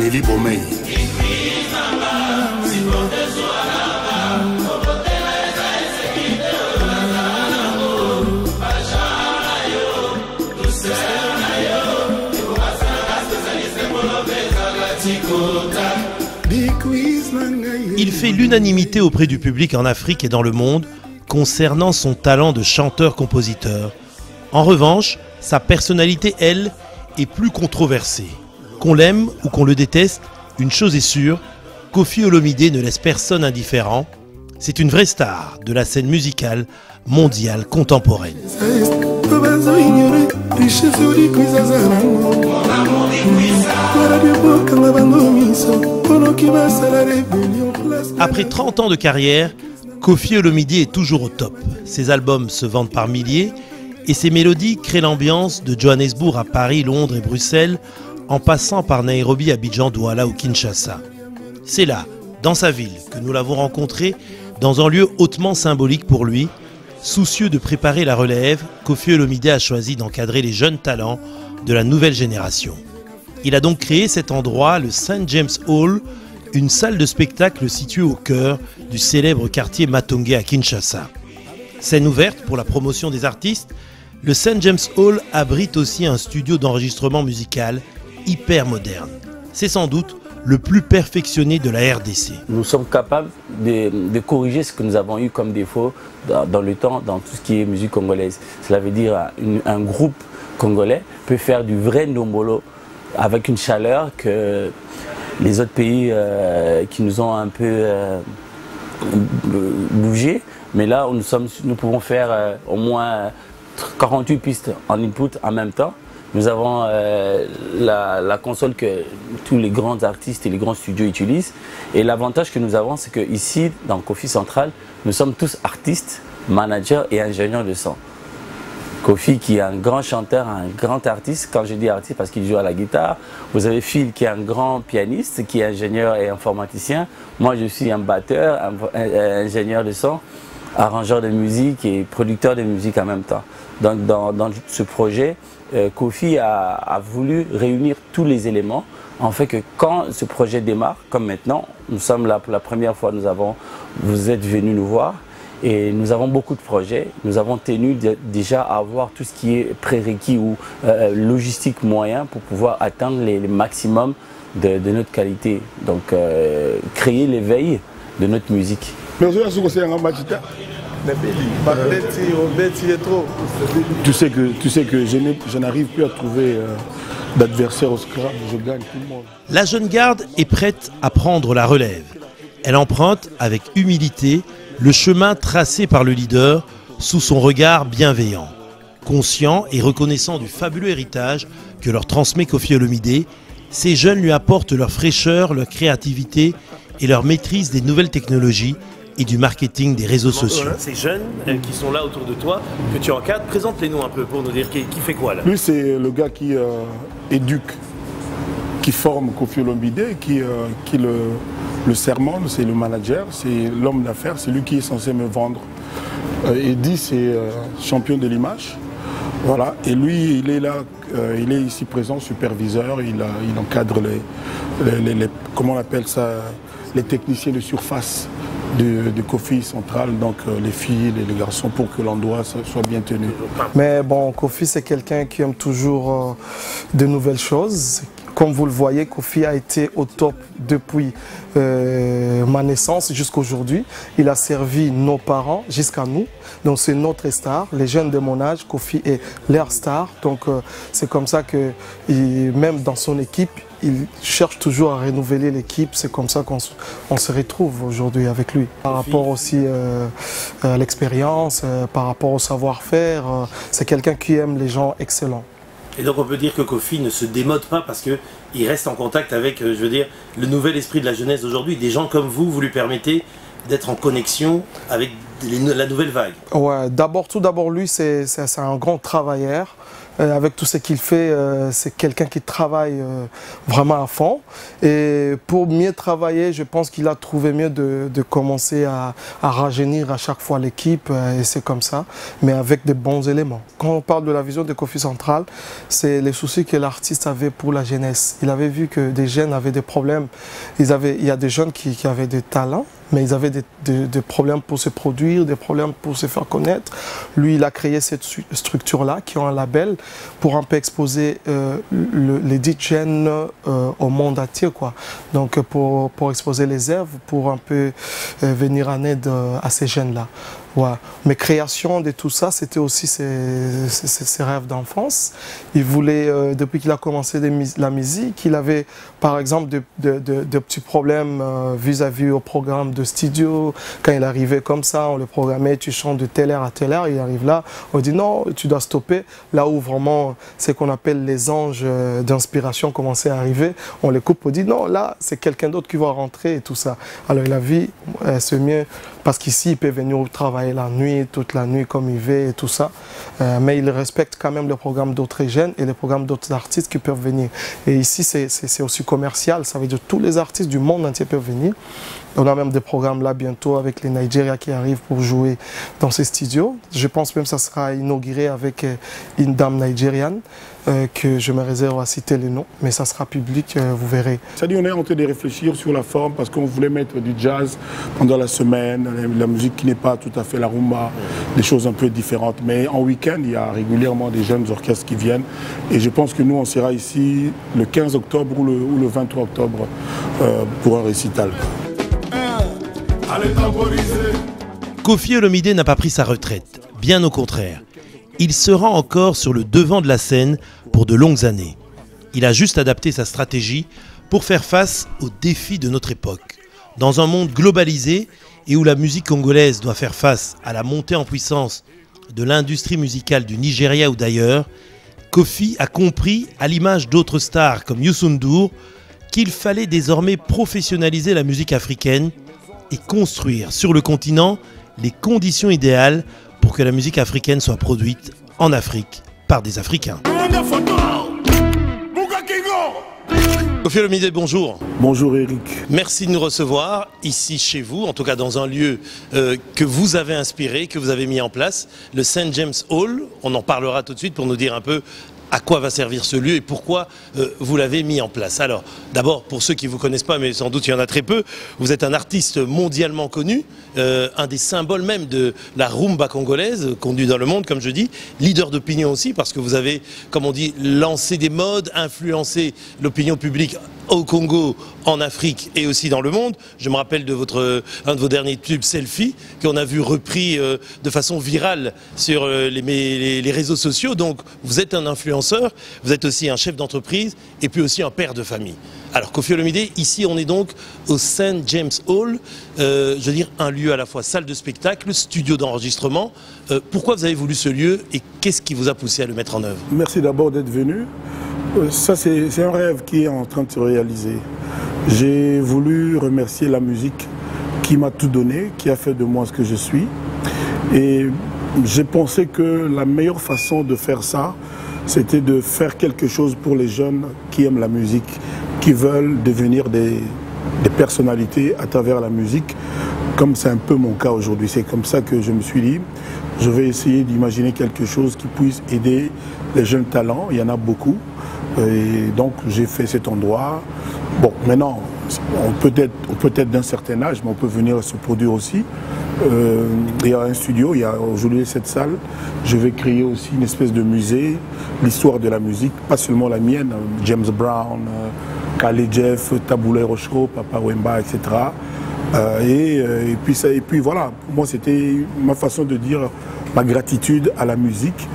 Eli Bomei. Il fait l'unanimité auprès du public en Afrique et dans le monde concernant son talent de chanteur-compositeur. En revanche, sa personnalité, elle, est plus controversée. Qu'on l'aime ou qu'on le déteste, une chose est sûre, Koffi Olomidé ne laisse personne indifférent. C'est une vraie star de la scène musicale mondiale contemporaine. Après 30 ans de carrière, Koffi Olomidé est toujours au top. Ses albums se vendent par milliers et ses mélodies créent l'ambiance de Johannesburg à Paris, Londres et Bruxelles, en passant par Nairobi, Abidjan, Douala ou Kinshasa. C'est là, dans sa ville, que nous l'avons rencontré dans un lieu hautement symbolique pour lui. Soucieux de préparer la relève, Koffi Olomidé a choisi d'encadrer les jeunes talents de la nouvelle génération. Il a donc créé cet endroit, le St. James Hall, une salle de spectacle située au cœur du célèbre quartier Matonge à Kinshasa. Scène ouverte pour la promotion des artistes, le St. James Hall abrite aussi un studio d'enregistrement musical hyper moderne. C'est sans doute le plus perfectionné de la RDC. Nous sommes capables de corriger ce que nous avons eu comme défaut dans le temps, dans tout ce qui est musique congolaise. Cela veut dire un groupe congolais peut faire du vrai ndombolo avec une chaleur que les autres pays qui nous ont un peu bougé. Mais là, nous pouvons faire au moins 48 pistes en input en même temps. Nous avons la console que tous les grands artistes et les grands studios utilisent. Et l'avantage que nous avons, c'est qu'ici, dans Koffi Central, nous sommes tous artistes, managers et ingénieurs de son. Koffi qui est un grand chanteur, un grand artiste. Quand je dis artiste, parce qu'il joue à la guitare. Vous avez Phil qui est un grand pianiste, qui est ingénieur et informaticien. Moi, je suis un batteur, un ingénieur de son, arrangeur de musique et producteur de musique en même temps. Donc dans ce projet, Koffi a voulu réunir tous les éléments, en fait que quand ce projet démarre, comme maintenant, nous sommes là pour la première fois, vous êtes venus nous voir et nous avons beaucoup de projets. Nous avons tenu déjà à avoir tout ce qui est prérequis ou logistique moyen pour pouvoir atteindre les maximums de notre qualité. Donc créer l'éveil de notre musique. Tu sais que je n'arrive plus à trouver d'adversaire au Scrabble, je gagne tout le monde. La jeune garde est prête à prendre la relève. Elle emprunte avec humilité le chemin tracé par le leader sous son regard bienveillant. Conscient et reconnaissant du fabuleux héritage que leur transmet Koffi Olomidé, ces jeunes lui apportent leur fraîcheur, leur créativité et leur maîtrise des nouvelles technologies et du marketing des réseaux sociaux. Voilà, ces jeunes qui sont là autour de toi, que tu encadres, présente-les-nous un peu pour nous dire qui fait quoi là. Lui, c'est le gars qui éduque, qui forme Koffi Olomidé, qui le sermonne, c'est le manager, c'est l'homme d'affaires, c'est lui qui est censé me vendre. Eddy, c'est champion de l'image. Voilà, et lui, il est là, il est ici présent, superviseur, il encadre comment on appelle ça, les techniciens de surface de Koffi Central, donc les filles et les garçons, pour que l'endroit soit bien tenu. Mais bon, Koffi, c'est quelqu'un qui aime toujours de nouvelles choses. Comme vous le voyez, Koffi a été au top depuis ma naissance jusqu'à aujourd'hui. Il a servi nos parents jusqu'à nous. Donc c'est notre star. Les jeunes de mon âge, Koffi est leur star. Donc c'est comme ça que, même dans son équipe, il cherche toujours à renouveler l'équipe. C'est comme ça qu'on se retrouve aujourd'hui avec lui. Par rapport aussi à l'expérience, par rapport au savoir-faire, c'est quelqu'un qui aime les gens excellents. Et donc on peut dire que Koffi ne se démode pas parce qu'il reste en contact avec, je veux dire, le nouvel esprit de la jeunesse d'aujourd'hui. Des gens comme vous lui permettez d'être en connexion avec la nouvelle vague. Ouais, tout d'abord lui, c'est un grand travailleur. avec tout ce qu'il fait, c'est quelqu'un qui travaille vraiment à fond. Et pour mieux travailler, je pense qu'il a trouvé mieux de commencer à rajeunir à chaque fois l'équipe, et c'est comme ça, mais avec des bons éléments. Quand on parle de la vision de Kofi Central, c'est les soucis que l'artiste avait pour la jeunesse. Il avait vu que des jeunes avaient des problèmes. Il y a des jeunes qui avaient des talents, mais ils avaient des problèmes pour se produire, des problèmes pour se faire connaître. Lui, il a créé cette structure-là, qui ont un label, pour un peu exposer les 10 jeunes au monde entier, quoi. Donc, pour exposer les œuvres, pour un peu venir en aide à ces jeunes-là. Ouais. Mais création de tout ça, c'était aussi ses rêves d'enfance. Il voulait, depuis qu'il a commencé la musique, il avait par exemple de petits problèmes vis-à-vis au programme de studio. Quand il arrivait comme ça, on le programmait, tu chantes de telle heure à telle heure, il arrive là, on dit non, tu dois stopper. Là où vraiment, ce qu'on appelle les anges d'inspiration commençaient à arriver, on les coupe, on dit non, là, c'est quelqu'un d'autre qui va rentrer et tout ça. Alors il a vu, c'est mieux, parce qu'ici, il peut venir travailler la nuit, toute la nuit comme il veut et tout ça. Mais il respecte quand même le programme d'autres jeunes et les programmes d'autres artistes qui peuvent venir. Et ici, c'est aussi commercial, ça veut dire que tous les artistes du monde entier peuvent venir. On a même des programmes là bientôt avec les Nigériens qui arrivent pour jouer dans ces studios. Je pense même que ça sera inauguré avec une dame nigériane que je me réserve à citer le nom, mais ça sera public, vous verrez. C'est-à-dire on est en train de réfléchir sur la forme parce qu'on voulait mettre du jazz pendant la semaine, la musique qui n'est pas tout à fait la rumba, des choses un peu différentes. Mais en week-end, il y a régulièrement des jeunes orchestres qui viennent et je pense que nous, on sera ici le 15 octobre ou le 23 octobre pour un récital. Koffi Olomidé n'a pas pris sa retraite, bien au contraire. Il se rend encore sur le devant de la scène pour de longues années. Il a juste adapté sa stratégie pour faire face aux défis de notre époque. Dans un monde globalisé et où la musique congolaise doit faire face à la montée en puissance de l'industrie musicale du Nigeria ou d'ailleurs, Koffi a compris, à l'image d'autres stars comme Youssou N'Dour, qu'il fallait désormais professionnaliser la musique africaine et construire sur le continent les conditions idéales pour que la musique africaine soit produite en Afrique par des Africains. Koffi Olomidé, bonjour. Bonjour Eric. Merci de nous recevoir ici chez vous, en tout cas dans un lieu que vous avez inspiré, que vous avez mis en place, le St. James Hall. On en parlera tout de suite pour nous dire un peu à quoi va servir ce lieu et pourquoi vous l'avez mis en place. Alors, d'abord, pour ceux qui ne vous connaissent pas, mais sans doute il y en a très peu, vous êtes un artiste mondialement connu, un des symboles même de la rumba congolaise, connue dans le monde, comme je dis, leader d'opinion aussi, parce que vous avez, comme on dit, lancé des modes, influencé l'opinion publique au Congo, en Afrique et aussi dans le monde. Je me rappelle de un de vos derniers tubes Selfie, qu'on a vu repris de façon virale sur les réseaux sociaux. Donc vous êtes un influenceur, vous êtes aussi un chef d'entreprise et puis aussi un père de famille. Alors Koffi Olomidé, ici on est donc au St. James Hall, je veux dire un lieu à la fois salle de spectacle, studio d'enregistrement. Pourquoi vous avez voulu ce lieu et qu'est-ce qui vous a poussé à le mettre en œuvre? Merci d'abord d'être venu. Ça, c'est un rêve qui est en train de se réaliser. J'ai voulu remercier la musique qui m'a tout donné, qui a fait de moi ce que je suis. Et j'ai pensé que la meilleure façon de faire ça, c'était de faire quelque chose pour les jeunes qui aiment la musique, qui veulent devenir des personnalités à travers la musique, comme c'est un peu mon cas aujourd'hui. C'est comme ça que je me suis dit, je vais essayer d'imaginer quelque chose qui puisse aider les jeunes talents. Il y en a beaucoup. Et donc j'ai fait cet endroit. Bon, maintenant, on peut être d'un certain âge, mais on peut venir se produire aussi. Il y a un studio, il y a aujourd'hui cette salle. Je vais créer aussi une espèce de musée, l'histoire de la musique, pas seulement la mienne, James Brown, Kale Jeff, Taboulé Rochereau, Papa Wemba, etc. Et puis voilà, pour moi c'était ma façon de dire ma gratitude à la musique,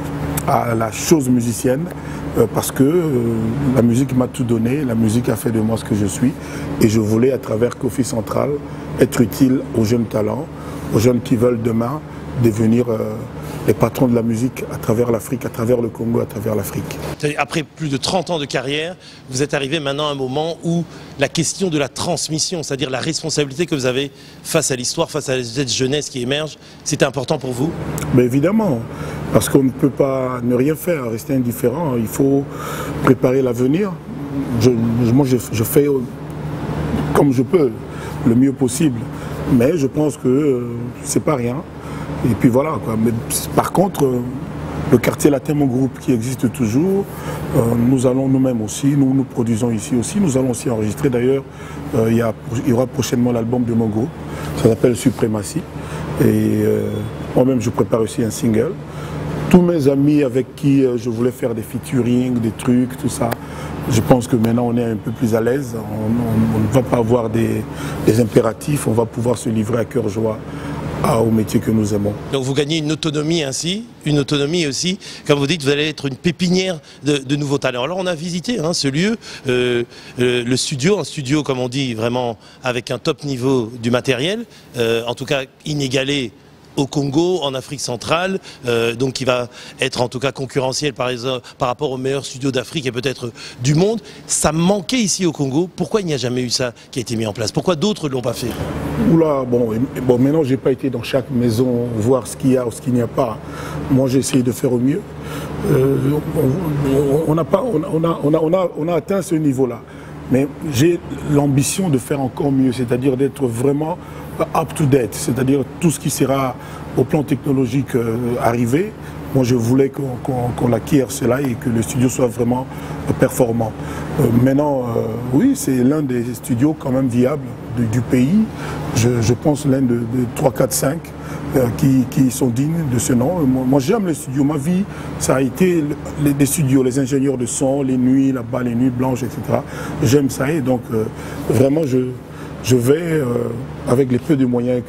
à la chose musicienne, parce que la musique m'a tout donné, la musique a fait de moi ce que je suis, et je voulais à travers Kofi Central être utile aux jeunes talents, aux jeunes qui veulent demain devenir les patrons de la musique à travers l'Afrique, à travers le Congo, à travers l'Afrique. Après plus de 30 ans de carrière, vous êtes arrivé maintenant à un moment où la question de la transmission, c'est-à-dire la responsabilité que vous avez face à l'histoire, face à cette jeunesse qui émerge, c'était important pour vous? Mais évidemment, parce qu'on ne peut pas ne rien faire, rester indifférent, il faut préparer l'avenir. Moi, je fais comme je peux, le mieux possible, mais je pense que c'est pas rien. Et puis voilà, quoi. Mais, par contre, le quartier latin, mon groupe qui existe toujours, nous allons nous-mêmes aussi, nous produisons ici aussi, nous allons aussi enregistrer. D'ailleurs, il y aura prochainement l'album de mon groupe, ça s'appelle Suprématie. Et moi-même, je prépare aussi un single. Tous mes amis avec qui je voulais faire des featuring, des trucs, tout ça, je pense que maintenant on est un peu plus à l'aise. On ne va pas avoir des impératifs, on va pouvoir se livrer à cœur joie au métier que nous aimons. Donc vous gagnez une autonomie ainsi, une autonomie aussi, comme vous dites, vous allez être une pépinière de nouveaux talents. Alors on a visité ce lieu, le studio, un studio comme on dit vraiment avec un top niveau du matériel, en tout cas inégalé au Congo, en Afrique centrale, donc qui va être en tout cas concurrentiel par rapport aux meilleurs studios d'Afrique et peut-être du monde. Ça manquait ici au Congo. Pourquoi il n'y a jamais eu ça qui a été mis en place? Pourquoi d'autres ne l'ont pas fait? Oula, bon, maintenant j'ai pas été dans chaque maison voir ce qu'il y a ou ce qu'il n'y a pas. Moi j'ai essayé de faire au mieux. On a atteint ce niveau-là. Mais j'ai l'ambition de faire encore mieux, c'est-à-dire d'être vraiment up-to-date, c'est-à-dire tout ce qui sera au plan technologique arrivé. Moi, je voulais qu'on acquiert cela et que le studio soit vraiment performant. Maintenant, oui, c'est l'un des studios quand même viables du pays. Je pense l'un de 3, 4, 5 qui sont dignes de ce nom. Moi, j'aime les studios. Ma vie, ça a été des studios, les ingénieurs de son, les nuits là-bas, les nuits blanches, etc. J'aime ça et donc vraiment, je vais, avec les peu de moyens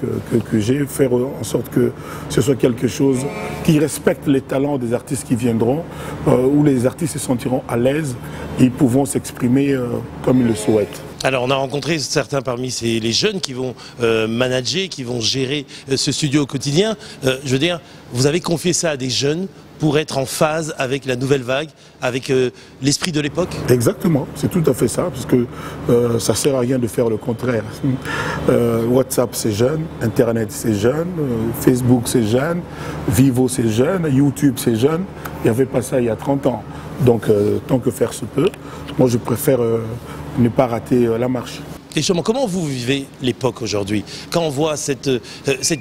que j'ai, faire en sorte que ce soit quelque chose qui respecte les talents des artistes qui viendront, où les artistes se sentiront à l'aise et pourront s'exprimer comme ils le souhaitent. Alors on a rencontré certains parmi les jeunes qui vont manager, qui vont gérer ce studio au quotidien. Je veux dire, vous avez confié ça à des jeunes pour être en phase avec la nouvelle vague, avec l'esprit de l'époque? Exactement, c'est tout à fait ça, parce que ça ne sert à rien de faire le contraire. WhatsApp c'est jeune, Internet c'est jeune, Facebook c'est jeune, Vivo c'est jeune, YouTube c'est jeune. Il n'y avait pas ça il y a 30 ans. Donc tant que faire se peut, moi je préfère ne pas rater la marche. Et justement, comment vous vivez l'époque aujourd'hui? Quand on voit cette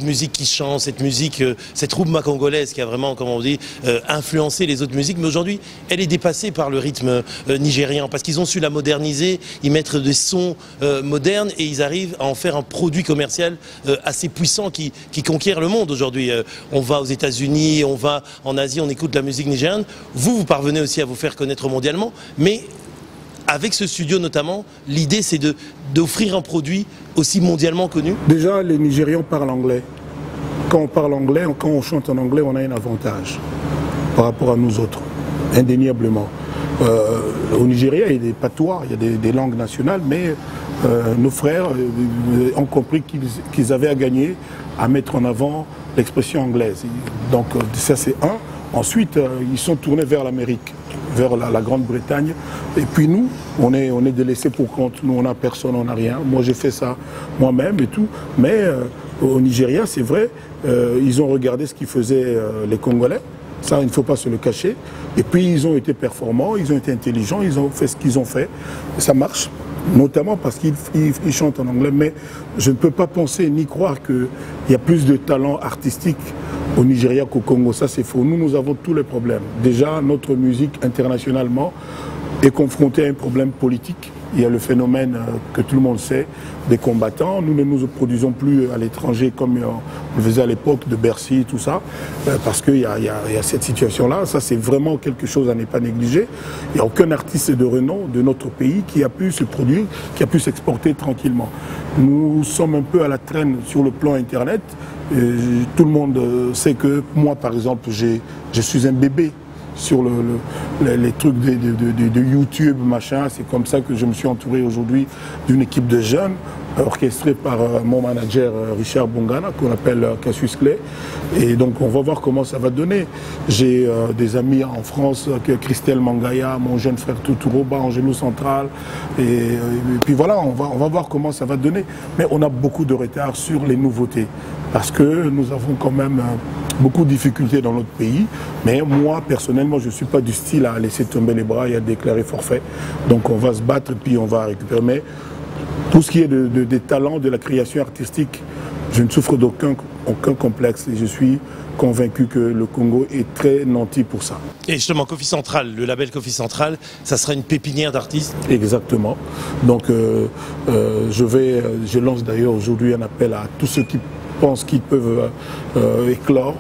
musique qui chante, cette musique, cette rumba congolaise qui a vraiment, comme on dit, influencé les autres musiques, mais aujourd'hui, elle est dépassée par le rythme nigérian, parce qu'ils ont su la moderniser, y mettre des sons modernes, et ils arrivent à en faire un produit commercial assez puissant qui conquiert le monde aujourd'hui. On va aux États-Unis, on va en Asie, on écoute la musique nigériane. Vous parvenez aussi à vous faire connaître mondialement, mais avec ce studio notamment, l'idée c'est d'offrir un produit aussi mondialement connu? Déjà, les Nigérians parlent anglais. Quand on parle anglais, quand on chante en anglais, on a un avantage par rapport à nous autres, indéniablement. Au Nigeria, il y a des patois, il y a des langues nationales, mais nos frères ont compris qu'ils avaient à gagner à mettre en avant l'expression anglaise. Donc ça c'est un. Ensuite, ils sont tournés vers l'Amérique, vers la Grande-Bretagne. Et puis nous, on est délaissés pour compte. Nous, on n'a personne, on n'a rien. Moi, j'ai fait ça moi-même et tout. Mais au Nigeria, c'est vrai, ils ont regardé ce qu'ils faisaient les Congolais. Ça, il ne faut pas se le cacher. Et puis, ils ont été performants, ils ont été intelligents, ils ont fait ce qu'ils ont fait. Et ça marche, notamment parce qu'ils chantent en anglais. Mais je ne peux pas penser ni croire qu'il y a plus de talent artistique au Nigeria qu'au Congo. Ça, c'est faux. Nous avons tous les problèmes. Déjà, notre musique, internationalement, est confrontée à un problème politique. Il y a le phénomène que tout le monde sait des combattants. Nous ne nous produisons plus à l'étranger comme on le faisait à l'époque de Bercy, tout ça, parce qu'il y a cette situation-là. Ça, c'est vraiment quelque chose à ne pas négliger. Il n'y a aucun artiste de renom de notre pays qui a pu se produire, qui a pu s'exporter tranquillement. Nous sommes un peu à la traîne sur le plan Internet. Tout le monde sait que moi, par exemple, je suis un bébé sur les trucs de YouTube, machin. C'est comme ça que je me suis entouré aujourd'hui d'une équipe de jeunes orchestré par mon manager Richard Bongana, qu'on appelle Cassius Clay. Et donc on va voir comment ça va donner. J'ai des amis en France, Christelle Mangaya, mon jeune frère Tuturoba, Angelo Central. Et puis voilà, on va voir comment ça va donner. Mais on a beaucoup de retard sur les nouveautés. Parce que nous avons quand même beaucoup de difficultés dans notre pays. Mais moi, personnellement, je ne suis pas du style à laisser tomber les bras et à déclarer forfait. Donc on va se battre et puis on va récupérer. Mais tout ce qui est des talents, de la création artistique, je ne souffre d'aucun complexe. Et je suis convaincu que le Congo est très nanti pour ça. Et justement, Kofi Central, le label Kofi Central, ça sera une pépinière d'artistes? Exactement. Donc je lance d'ailleurs aujourd'hui un appel à tous ceux qui pensent qu'ils peuvent éclore.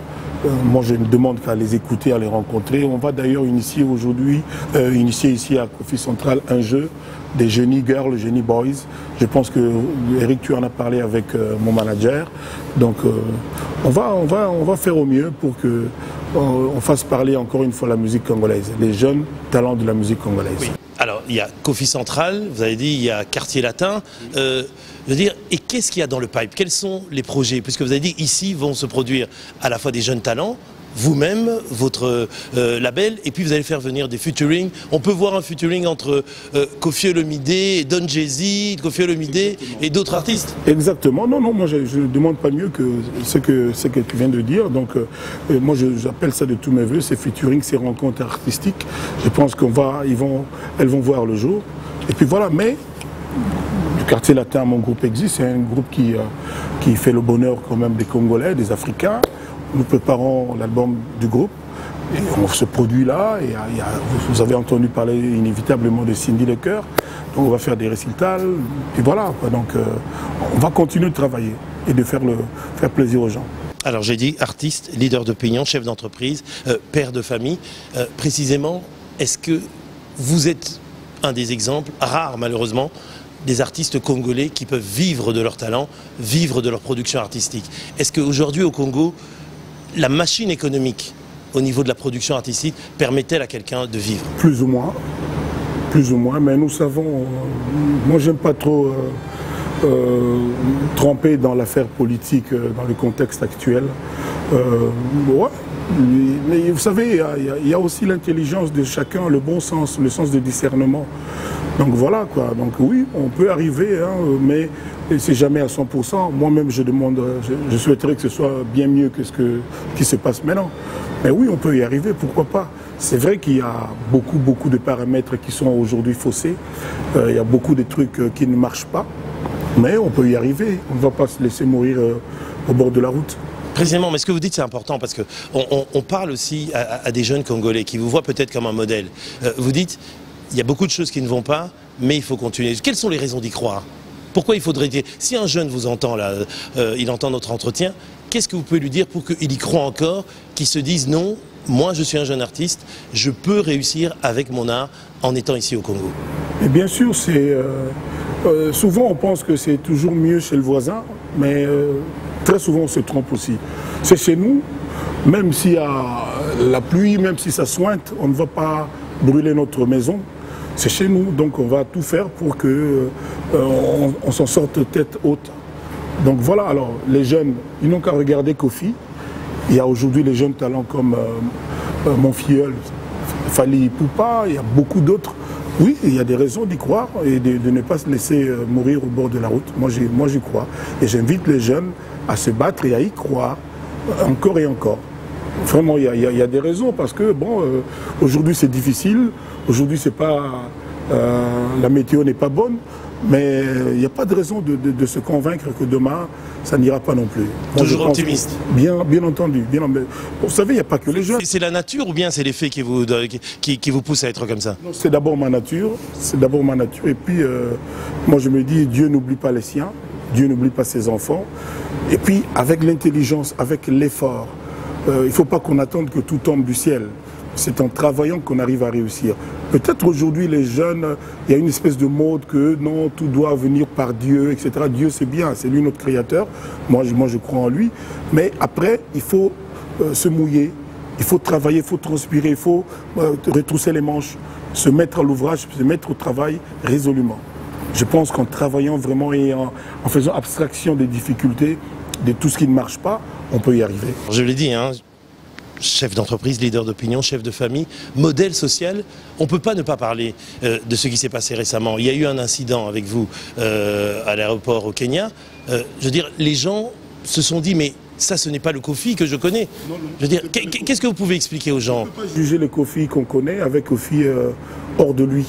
Moi, je ne demande qu'à les écouter, à les rencontrer. On va d'ailleurs initier aujourd'hui, ici à Kofi Central, un jeu des Genie Girls, Genie Boys. Je pense que, Eric, tu en as parlé avec mon manager. Donc, on va faire au mieux pour que on fasse parler encore une fois la musique congolaise, les jeunes talents de la musique congolaise. Oui. Alors, il y a Kofi Central, vous avez dit, il y a Quartier Latin. Je veux dire, et qu'est-ce qu'il y a dans le pipe? Quels sont les projets? Puisque vous avez dit, ici vont se produire à la fois des jeunes talents, vous-même, votre label, et puis vous allez faire venir des featuring. On peut voir un featuring entre Koffi Olomidé, Don Jay-Z, Koffi Olomidé et d'autres artistes. Exactement. Non, moi je ne demande pas mieux que ce que tu viens de dire. Donc moi j'appelle ça de tous mes voeux, ces featuring, ces rencontres artistiques. Je pense elles vont voir le jour. Et puis voilà, mais du Quartier Latin, mon groupe existe. C'est un groupe qui fait le bonheur quand même des Congolais, des Africains. Nous préparons l'album du groupe et on se produit là. Et vous avez entendu parler inévitablement de Cindy Lecoeur. Donc on va faire des récitals. Et voilà. Donc on va continuer de travailler et de faire plaisir aux gens. Alors j'ai dit artiste, leader d'opinion, chef d'entreprise, père de famille. Précisément, est-ce que vous êtes un des exemples, rares malheureusement, des artistes congolais qui peuvent vivre de leur talent, vivre de leur production artistique? Est-ce qu'aujourd'hui au Congo, la machine économique au niveau de la production artistique permet-elle à quelqu'un de vivre? Plus ou moins, mais nous savons, moi j'aime pas trop tremper dans l'affaire politique, dans le contexte actuel. Ouais. Mais vous savez, il y a aussi l'intelligence de chacun, le bon sens, le sens de discernement. Donc voilà quoi, donc oui, on peut arriver, hein, mais c'est jamais à 100%. Moi-même, je souhaiterais que ce soit bien mieux que ce qui se passe maintenant. Mais oui, on peut y arriver, pourquoi pas. C'est vrai qu'il y a beaucoup de paramètres qui sont aujourd'hui faussés. Il y a beaucoup de trucs qui ne marchent pas, mais on peut y arriver. On ne va pas se laisser mourir au bord de la route. Précisément, mais ce que vous dites c'est important parce qu'on parle aussi à des jeunes Congolais qui vous voient peut-être comme un modèle. Vous dites, il y a beaucoup de choses qui ne vont pas, mais il faut continuer. Quelles sont les raisons d'y croire? Pourquoi il faudrait dire, si un jeune vous entend là, il entend notre entretien, qu'est-ce que vous pouvez lui dire pour qu'il y croit encore, qu'il se dise non, moi je suis un jeune artiste, je peux réussir avec mon art en étant ici au Congo? Et bien sûr, souvent on pense que c'est toujours mieux chez le voisin, mais très souvent on se trompe aussi. C'est chez nous, même s'il y a la pluie, même si ça sointe, on ne va pas brûler notre maison. C'est chez nous, donc on va tout faire pour que on s'en sorte tête haute. Donc voilà, alors les jeunes, ils n'ont qu'à regarder Kofi. Il y a aujourd'hui les jeunes talents comme mon filleul, Fally Ipupa, il y a beaucoup d'autres. Oui, il y a des raisons d'y croire et de ne pas se laisser mourir au bord de la route. Moi j'y crois. Et j'invite les jeunes à se battre et à y croire encore et encore. Vraiment, il y a des raisons parce que, bon, aujourd'hui c'est difficile, aujourd'hui c'est pas, la météo n'est pas bonne, mais il n'y a pas de raison de se convaincre que demain ça n'ira pas non plus. Moi, toujours optimiste. Bien entendu. Vous savez, il n'y a pas que les jeunes. C'est la nature ou bien c'est les faits qui vous poussent à être comme ça? C'est d'abord ma nature, et puis moi je me dis, Dieu n'oublie pas les siens, Dieu n'oublie pas ses enfants, et puis avec l'intelligence, avec l'effort, il ne faut pas qu'on attende que tout tombe du ciel. C'est en travaillant qu'on arrive à réussir. Peut-être aujourd'hui les jeunes, il y a une espèce de mode que non, tout doit venir par Dieu, etc. Dieu c'est bien, c'est lui notre créateur, moi je crois en lui. Mais après, il faut se mouiller, il faut travailler, il faut transpirer, il faut retrousser les manches, se mettre à l'ouvrage, se mettre au travail résolument. Je pense qu'en travaillant vraiment et en faisant abstraction des difficultés, de tout ce qui ne marche pas, on peut y arriver. Je l'ai dit, hein, chef d'entreprise, leader d'opinion, chef de famille, modèle social, on ne peut pas ne pas parler de ce qui s'est passé récemment. Il y a eu un incident avec vous à l'aéroport au Kenya. Je veux dire, les gens se sont dit, mais ça, ce n'est pas le Kofi que je connais. Non, non, je veux dire, qu'est-ce que vous pouvez expliquer aux gens? On ne peut pas juger le Kofi qu'on connaît avec Kofi hors de lui,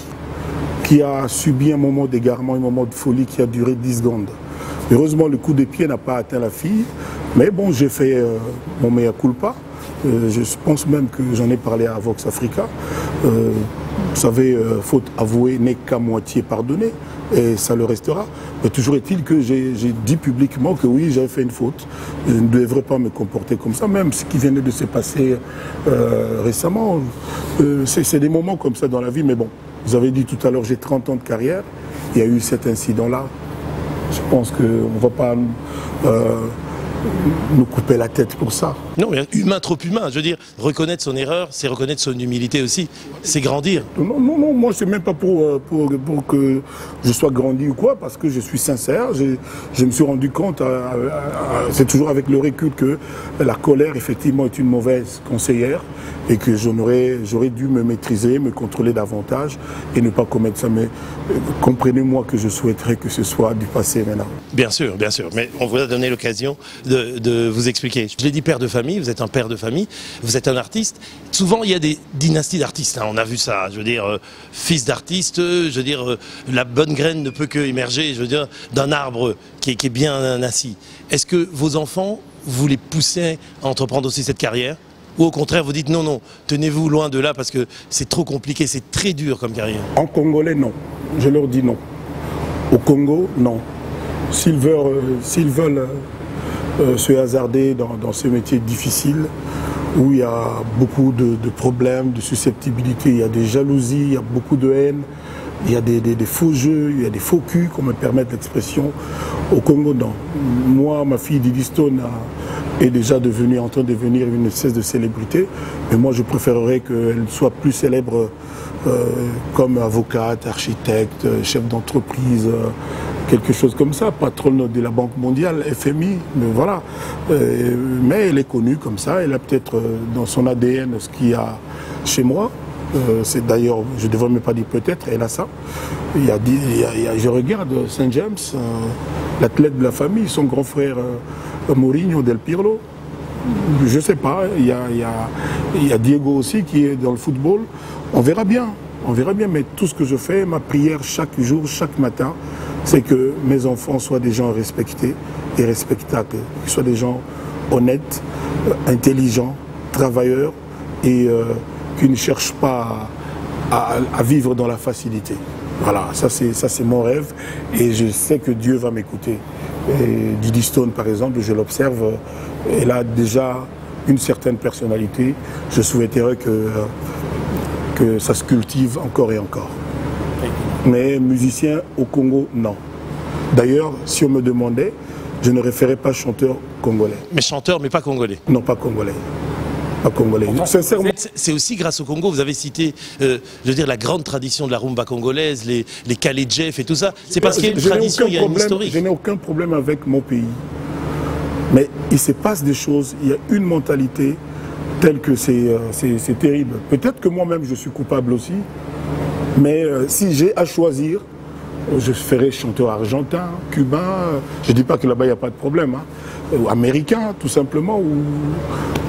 qui a subi un moment d'égarement, un moment de folie qui a duré 10 secondes. Heureusement, le coup de pied n'a pas atteint la fille, mais bon, j'ai fait mon mea culpa. Je pense même que j'en ai parlé à Vox Africa. Vous savez, faute avouée n'est qu'à moitié pardonnée, et ça le restera. Mais toujours est-il que j'ai dit publiquement que oui, j'avais fait une faute. Je ne devrais pas me comporter comme ça, même ce qui venait de se passer récemment. C'est des moments comme ça dans la vie, mais bon, vous avez dit tout à l'heure, j'ai 30 ans de carrière, il y a eu cet incident-là. Je pense qu'on ne va pas nous couper la tête pour ça. Non, mais humain, trop humain. Je veux dire, reconnaître son erreur, c'est reconnaître son humilité aussi. C'est grandir. Non, non, non, moi, c'est même pas pour que je sois grandi ou quoi, parce que je suis sincère. Je me suis rendu compte, c'est toujours avec le recul, que la colère, effectivement, est une mauvaise conseillère et que j'aurais dû me maîtriser, me contrôler davantage et ne pas commettre ça. Mais comprenez-moi que je souhaiterais que ce soit du passé maintenant. Bien sûr, mais on vous a donné l'occasion de vous expliquer. Je l'ai dit, père de famille, vous êtes un père de famille, vous êtes un artiste. Souvent, il y a des dynasties d'artistes, hein, on a vu ça. Je veux dire, fils d'artiste, je veux dire, la bonne graine ne peut que émerger, je veux dire, d'un arbre qui est bien assis. Est-ce que vos enfants, vous les poussez à entreprendre aussi cette carrière? Ou au contraire, vous dites non, non, tenez-vous loin de là parce que c'est trop compliqué, c'est très dur comme carrière? En congolais, non. Je leur dis non. Au Congo, non. S'ils veulent se hasarder dans ce métier difficile, où il y a beaucoup de problèmes, de susceptibilité, il y a des jalousies, il y a beaucoup de haine, il y a des faux jeux, il y a des faux culs, qu'on me permette l'expression. Au Congo, non. Moi, ma fille Didi Stone est déjà en train de devenir une espèce de célébrité, mais moi je préférerais qu'elle soit plus célèbre comme avocate, architecte, chef d'entreprise, quelque chose comme ça, patronne de la Banque mondiale, FMI, mais voilà. Mais elle est connue comme ça, elle a peut-être dans son ADN ce qu'il y a chez moi. C'est d'ailleurs, je ne devrais même pas dire peut-être, elle a ça. Je regarde Saint James, l'athlète de la famille, son grand frère Mourinho Del Pirlo. Je ne sais pas, il y a Diego aussi qui est dans le football. On verra bien, mais tout ce que je fais, ma prière chaque jour, chaque matin, c'est que mes enfants soient des gens respectés et respectables, qu'ils soient des gens honnêtes, intelligents, travailleurs et qui ne cherchent pas à vivre dans la facilité. Voilà, ça c'est mon rêve et je sais que Dieu va m'écouter. Didi Stone, par exemple, je l'observe, elle a déjà une certaine personnalité. Je souhaiterais que ça se cultive encore et encore. Mais musicien au Congo, non. D'ailleurs, si on me demandait, je ne référais pas chanteur congolais. Mais chanteur, mais pas congolais? Non, pas congolais. Pas congolais. Sincèrement. C'est aussi grâce au Congo, vous avez cité, je veux dire, la grande tradition de la rumba congolaise, les Khaled Jeff et tout ça. C'est parce qu'il y a une tradition, il y a une historique. Je n'ai aucun problème avec mon pays. Mais il se passe des choses, il y a une mentalité telle que c'est terrible. Peut-être que moi-même je suis coupable aussi, mais si j'ai à choisir, je ferai chanteur argentin, cubain, je ne dis pas que là-bas il n'y a pas de problème, hein, ou américain tout simplement,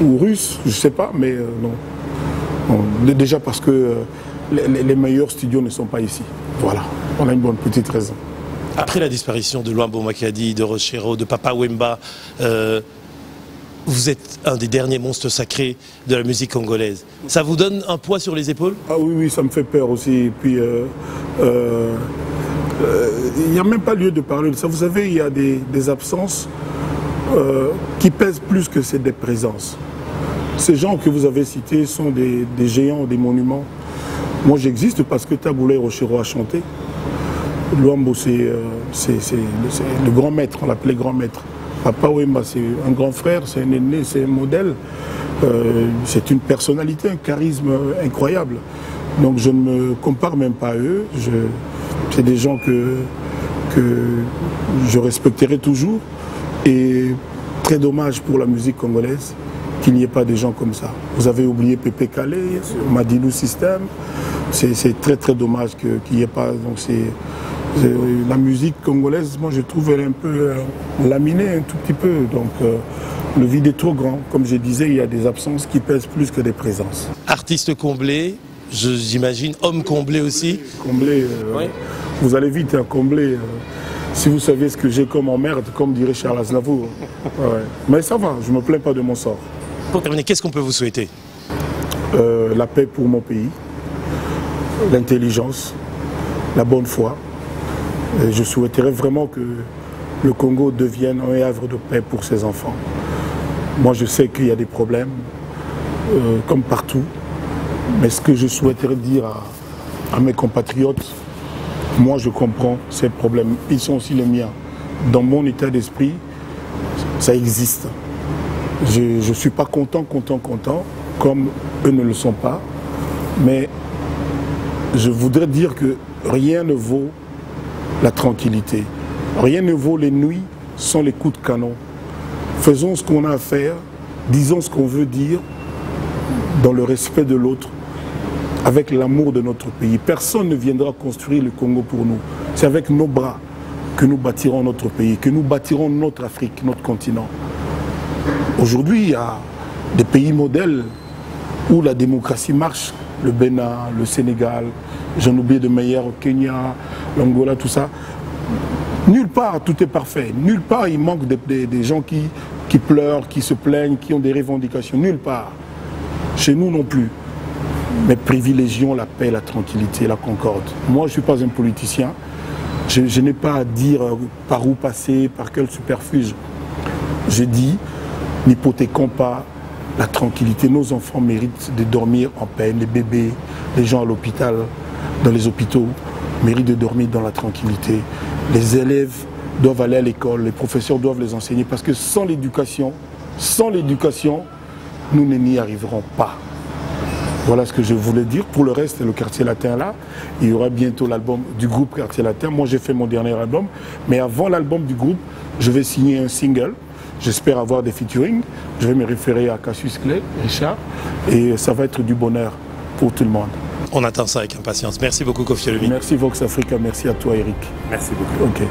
ou russe, je ne sais pas, mais non. Déjà parce que les meilleurs studios ne sont pas ici. Voilà, on a une bonne petite raison. Après la disparition de Luambo Makadi, de Rochero, de Papa Wemba, vous êtes un des derniers monstres sacrés de la musique congolaise. Ça vous donne un poids sur les épaules? Ah oui, ça me fait peur aussi. Et puis, il n'y a même pas lieu de parler de ça. Vous savez, il y a des absences qui pèsent plus que des présences. Ces gens que vous avez cités sont des géants, des monuments. Moi, j'existe parce que Taboulé Rochero a chanté. Luambo, c'est le grand maître, on l'appelait grand maître. Papa Wemba, c'est un grand frère, c'est un aîné, c'est un modèle. C'est une personnalité, un charisme incroyable. Donc je ne me compare même pas à eux. C'est des gens que je respecterai toujours. Et très dommage pour la musique congolaise qu'il n'y ait pas des gens comme ça. Vous avez oublié Pépé Calé, Madilou System. C'est très très dommage qu'il n'y ait pas. Donc la musique congolaise, moi je trouve elle est un peu laminée un tout petit peu. Donc le vide est trop grand. Comme je disais, il y a des absences qui pèsent plus que des présences. Artiste comblé, j'imagine, homme comblé aussi. Comblé, oui. Vous allez vite, hein, comblé. Si vous saviez ce que j'ai comme emmerde, comme dirait Charles Aznavour. Ouais. Mais ça va, je ne me plains pas de mon sort. Pour terminer, qu'est-ce qu'on peut vous souhaiter? La paix pour mon pays, l'intelligence, la bonne foi. Et je souhaiterais vraiment que le Congo devienne un havre de paix pour ses enfants. Moi, je sais qu'il y a des problèmes, comme partout. Mais ce que je souhaiterais dire à mes compatriotes, moi, je comprends ces problèmes. Ils sont aussi les miens. Dans mon état d'esprit, ça existe. Je ne suis pas content, comme eux ne le sont pas. Mais je voudrais dire que rien ne vaut la tranquillité. Rien ne vaut les nuits sans les coups de canon. Faisons ce qu'on a à faire, disons ce qu'on veut dire, dans le respect de l'autre, avec l'amour de notre pays. Personne ne viendra construire le Congo pour nous. C'est avec nos bras que nous bâtirons notre pays, que nous bâtirons notre Afrique, notre continent. Aujourd'hui, il y a des pays modèles où la démocratie marche. Le Bénin, le Sénégal, j'en oublie de meilleurs, au Kenya, l'Angola, tout ça. Nulle part tout est parfait. Nulle part il manque des gens qui pleurent, qui se plaignent, qui ont des revendications. Nulle part. Chez nous non plus. Mais privilégions la paix, la tranquillité, la concorde. Moi, je ne suis pas un politicien. Je n'ai pas à dire par où passer, par quel superfuge. Je dis, n'hypothéquons pas la tranquillité. Nos enfants méritent de dormir en paix. Les bébés, les gens à l'hôpital, dans les hôpitaux, méritent de dormir dans la tranquillité. Les élèves doivent aller à l'école, les professeurs doivent les enseigner. Parce que sans l'éducation, nous n'y arriverons pas. Voilà ce que je voulais dire. Pour le reste, le Quartier Latin là, il y aura bientôt l'album du groupe Quartier Latin. Moi, j'ai fait mon dernier album. Mais avant l'album du groupe, je vais signer un single. J'espère avoir des featuring. Je vais me référer à Cassius Clay, Richard. Et ça va être du bonheur pour tout le monde. On attend ça avec impatience. Merci beaucoup, Koffi Olomide. Merci Vox Africa. Merci à toi, Eric. Merci beaucoup. Ok.